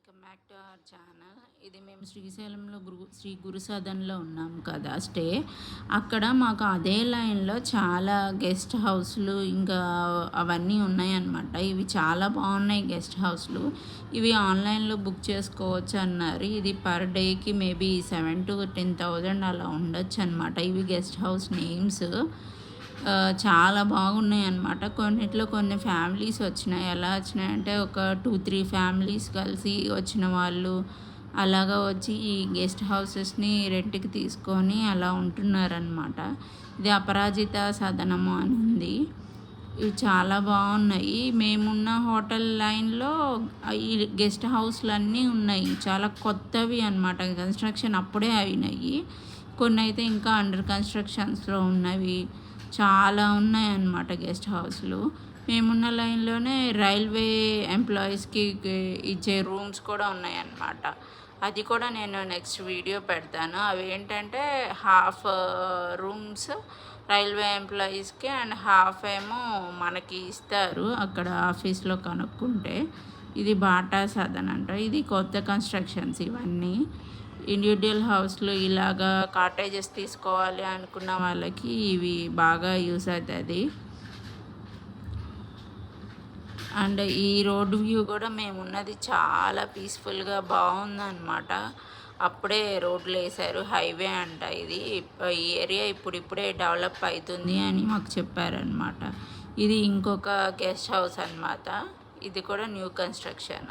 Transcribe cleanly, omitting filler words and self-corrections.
Welcome back to our channel. ఇది మేము శ్రీశైలంలో శ్రీ గురుసదన్లో ఉన్నాం కదా స్టే. అక్కడ మాకు అదే లైన్లో చాలా గెస్ట్ హౌస్లు ఇంకా అవన్నీ ఉన్నాయన్నమాట. ఇవి చాలా బాగున్నాయి గెస్ట్ హౌస్లు. ఇవి ఆన్లైన్లో బుక్ చేసుకోవచ్చు అన్నారు. ఇది పర్ డేకి మేబీ 7,000 to 10,000 అలా ఉండొచ్చు అనమాట. ఇవి గెస్ట్ హౌస్ నేమ్స్. చాలా బాగున్నాయి అన్నమాట. కొన్నిట్లో కొన్ని ఫ్యామిలీస్ వచ్చినాయి. ఎలా వచ్చినాయంటే ఒక 2-3 ఫ్యామిలీస్ కలిసి వచ్చిన వాళ్ళు అలాగా వచ్చి ఈ గెస్ట్ హౌసెస్ని రెంట్కి తీసుకొని అలా ఉంటున్నారనమాట. ఇది అపరాజిత సదనము అని ఉంది. ఇవి చాలా బాగున్నాయి. మేమున్న హోటల్ లైన్లో ఈ గెస్ట్ హౌస్లు అన్నీ ఉన్నాయి. చాలా కొత్తవి అన్నమాట. కన్స్ట్రక్షన్ అప్పుడే అయినాయి. కొన్ని అయితే ఇంకా అండర్ కన్స్ట్రక్షన్స్లో ఉన్నవి చాలా ఉన్నాయన్నమాట గెస్ట్ హౌస్లు. మేమున్న లైన్లోనే రైల్వే ఎంప్లాయీస్కి ఇచ్చే రూమ్స్ కూడా ఉన్నాయన్నమాట. అది కూడా నేను నెక్స్ట్ వీడియో పెడతాను. అవి ఏంటంటే హాఫ్ రూమ్స్ రైల్వే ఎంప్లాయీస్కి అండ్ హాఫ్ ఏమో మనకి ఇస్తారు అక్కడ ఆఫీస్లో కనుక్కుంటే. ఇది బాటా సదన్ అంట. ఇది కొత్త కన్స్ట్రక్షన్స్ ఇవన్నీ. ఇండివిజువల్ హౌస్లు ఇలాగా కాటేజెస్ తీసుకోవాలి అనుకున్న వాళ్ళకి ఇవి బాగా యూస్ అవుతుంది. అండ్ ఈ రోడ్ వ్యూ కూడా మేమున్నది చాలా పీస్ఫుల్గా బాగుందన్నమాట. అప్పుడే రోడ్లు వేశారు. హైవే అంట ఇది. ఈ ఏరియా ఇప్పుడిప్పుడే డెవలప్ అవుతుంది అని మాకు చెప్పారనమాట. ఇది ఇంకొక గెస్ట్ హౌస్ అన్నమాట. ఇది కూడా న్యూ కన్స్ట్రక్షన్.